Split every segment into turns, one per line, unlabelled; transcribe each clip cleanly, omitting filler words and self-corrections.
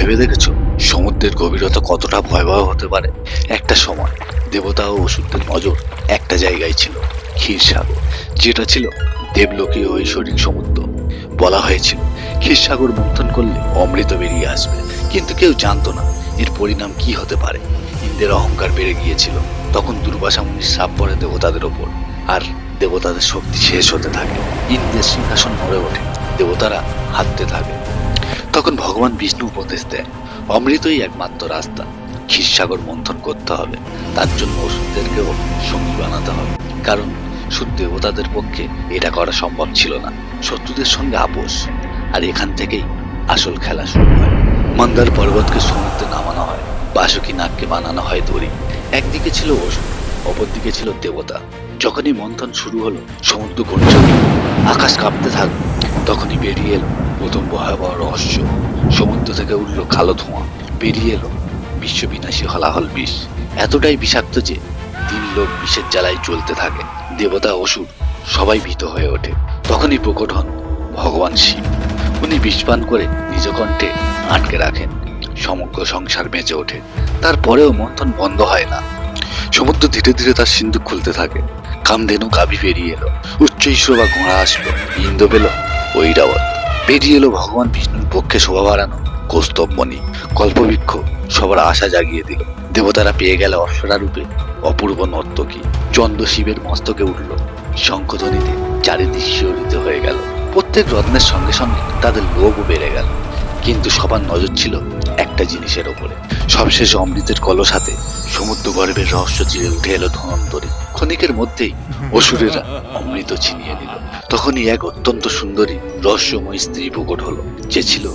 ভেবে দেখেছো সমুদ্রের গভীরতা কতটা ভয়াবহ হতে পারে? একটা সময় দেবতা ও অসুরদের নজর একটা জায়গায় ছিল, ক্ষীরসাগর, যেটা ছিল দেবলোকীয় ঐশ্বরিক সমুদ্র। বলা হয়েছিল ক্ষীরসাগর মন্থন করলে অমৃত বেরিয়ে আসবে, কিন্তু কেউ জানতো না এর পরিণাম কি হতে পারে। ইন্দ্রের অহংকার বেড়ে গিয়েছিল, তখন দুর্বাসা মুনির শ্রাপ পড়ে দেবতাদের ওপর, আর দেবতাদের শক্তি শেষ হতে থাকে। ইন্দ্রের সিংহাসন নড়ে ওঠে, দেবতারা হাঁটতে থাকে। তখন ভগবান বিষ্ণু উপদেশ দেন, অমৃতই একমাত্র রাস্তা, ক্ষীরসাগর মন্থন করতে হবে। তার জন্য অসুরদেরকেও সঙ্গী বানাতে হবে, কারণ শুধু দেবতাদের পক্ষে এটা করা সম্ভব ছিল না। শত্রুদের সঙ্গে আপোষ, আর এখান থেকেই আসল খেলা শুরু হয়। মন্দার পর্বতকে সমুদ্রে নামানো হয়, বাসুকী নাগকে বানানো হয় দড়ি। একদিকে ছিল অসুর, অপরদিকে ছিল দেবতা। যখনই মন্থন শুরু হলো, সমুদ্র গর্জে উঠল, আকাশ কাঁপতে থাকলো। তখনই বেরিয়ে এলো প্রথম ভয়াবহ রহস্য। সমুদ্র থেকে উঠল কালো ধোঁয়া, বেরিয়ে এলো বিশ্ববিনাশী হলাহল বিষ, এতটাই বিষাক্ত যে 3 লোক বিষের জ্বালায় জ্বলতে থাকে। দেবতা অসুর সবাই ভীত হয়ে ওঠে। তখনই প্রকট হন ভগবান শিব। উনি বিষপান করে নিজ কণ্ঠে আটকে রাখেন, সমগ্র সংসার বেঁচে ওঠে। তারপরেও মন্থন বন্ধ হয় না। সমুদ্র ধীরে ধীরে তার সিন্ধুক খুলতে থাকে। কামধেনু গাভী বেরিয়ে এলো, উচ্চ বা ঘোড়া আসলো, ইন্দ্র পেল ঐরাবত, বেরিয়ে এলো ভগবান বিষ্ণুর পক্ষে শোভা বাড়ানো কৌস্তবমণি। কল্পবৃক্ষ সবার আশা জাগিয়ে দিল। দেবতারা পেয়ে গেল অপ্সরা রূপে অপূর্ব নর্তকী। চন্দ্র শিবের মস্তকে উঠল, শঙ্খধ্বনিতে চারিদিক শিহরিত হয়ে গেল। প্রত্যেক রত্নের সঙ্গে সঙ্গে তাদের লোভও বেড়ে গেল, কিন্তু সবার নজর ছিল একটা জিনিসের ওপরে। সবশেষ অমৃতের কলস হাতে সমুদ্র গর্ভের রহস্য চিরে উঠে এলো ধনন্তরী। ক্ষণিকের মধ্যেই অসুরেরা অমৃত ছিনিয়ে নিল। তখনই এক অত্যন্ত সুন্দরী রহস্যময় স্ত্রী প্রকট হলো, যে ছিল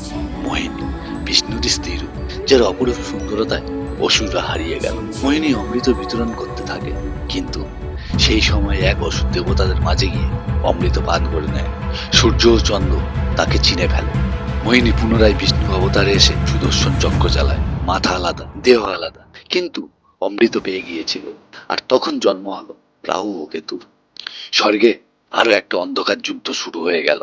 মোহিনী, বিষ্ণুর স্ত্রী রূপ, যার অপরূপ সুন্দরতায় অসুররা হারিয়ে গেল। মোহিনী অমৃত বিতরণ করতে থাকে, কিন্তু সেই সময় এক অসুর দেবতাদের মাঝে গিয়ে অমৃত পান করে নেয়। সূর্য ও চন্দ্র তাকে চিনে ফেলে। মোহিনী পুনরায় বিষ্ণু অবতারে এসে সুদর্শন চক্র চালায়। মাথা আলাদা, দেহ আলাদা, কিন্তু অমৃত পেয়ে গিয়েছিল। আর তখন জন্ম হলো রাহু ও কেতুর। স্বর্গে আরো একটা অন্ধকার যুদ্ধ শুরু হয়ে গেল।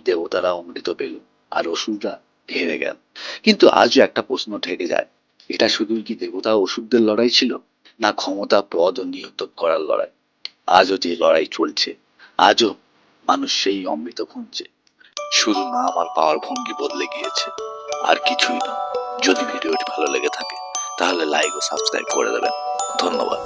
দেবতারা অমৃত পেল, আর অসুররা হেরে গেল। কিন্তু আজও একটা প্রশ্ন থেকে যায়, এটা শুধুই কি দেবতা ও অসুরদের লড়াই ছিল, না ক্ষমতা, পদ ও নিয়ন্ত্রণ করার লড়াই? আজও যে লড়াই চলছে, আজও মানুষ সেই অমৃত খুঁজছে। শুধু নাম আর পাওয়ার ভঙ্গি বদলে গিয়েছে, আর কিছুই না। যদি ভিডিওটি ভালো লেগে থাকে তাহলে লাইক ও সাবস্ক্রাইব করে দেবেন। ধন্যবাদ।